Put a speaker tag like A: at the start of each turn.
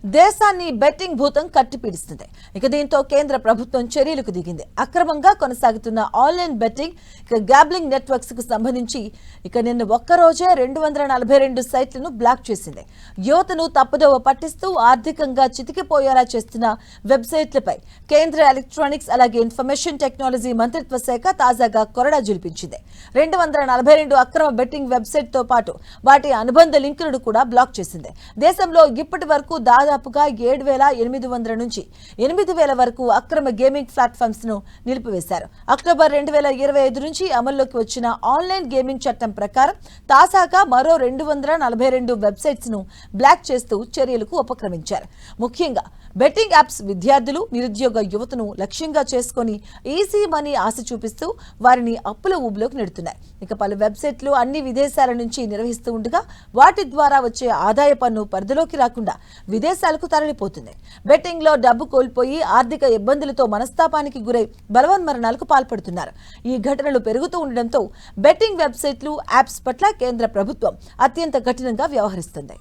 A: దేశాన్ని బెట్టింగ్ భూతం కట్టిపీడిస్తుంది. ఇక దీంతో కేంద్ర ప్రభుత్వం చర్యలకు దిగింది. అక్రమంగా కొనసాగుతున్న ఆన్లైన్ బెట్టింగ్ గ్యాబ్లింగ్ నెట్వర్క్స్ కు సంబంధించి నిన్న ఒక్కరోజే 242 సైట్లను బ్లాక్ చేసింది. యువతను తప్పుదోవ పట్టిస్తూ ఆర్థికంగా చితికిపోయేలా చేస్తున్న వెబ్సైట్లపై కేంద్ర ఎలక్ట్రానిక్స్ అలాగే ఇన్ఫర్మేషన్ టెక్నాలజీ మంత్రిత్వ శాఖ తాజాగా కొరడా జులిపించింది. 242 అక్రమ బెట్టింగ్ వెబ్సైట్ తో పాటు వాటి అనుబంధ లింకులను కూడా బ్లాక్ చేసింది. దేశంలో ఇప్పటి వరకు దాదాపుగా 7,800 నుంచి 8,000 వరకు అక్రమ గేమింగ్ ప్లాట్ఫామ్స్ ను నిలిపివేశారు. అక్టోబర్ 2025 నుంచి అమల్లోకి వచ్చిన ఆన్లైన్ గేమింగ్ చట్టం ప్రకారం తాజాగా మరో 242 వెబ్సైట్స్ ను బ్లాక్ చేస్తూ చర్యలకు ఉపక్రమించారు. ముఖ్యంగా బెట్టింగ్ యాప్స్ విద్యార్థులు, నిరుద్యోగ యువతను లక్ష్యంగా చేసుకుని ఈజీ మనీ ఆశ చూపిస్తూ వారిని అప్పుల ఊబిలోకి నెడుతున్నాయి. ఇక పలు వెబ్సైట్లు అన్ని విదేశాల నుంచి నిర్వహిస్తూ ఉండగా వాటి ద్వారా వచ్చే ఆదాయ పన్ను పరిధిలోకి రాకుండా విదేశాలకు తరలిపోతుంది. బెట్టింగ్ లో డబ్బు కోల్పోయి ఆర్థిక ఇబ్బందులతో మనస్తాపానికి గురై బలవన్మరణాలకు పాల్పడుతున్నారు. ఈ ఘటనలు పెరుగుతూ ఉండడంతో బెట్టింగ్ వెబ్సైట్లు, యాప్స్ పట్ల కేంద్ర ప్రభుత్వం అత్యంత కఠినంగా వ్యవహరిస్తుంది.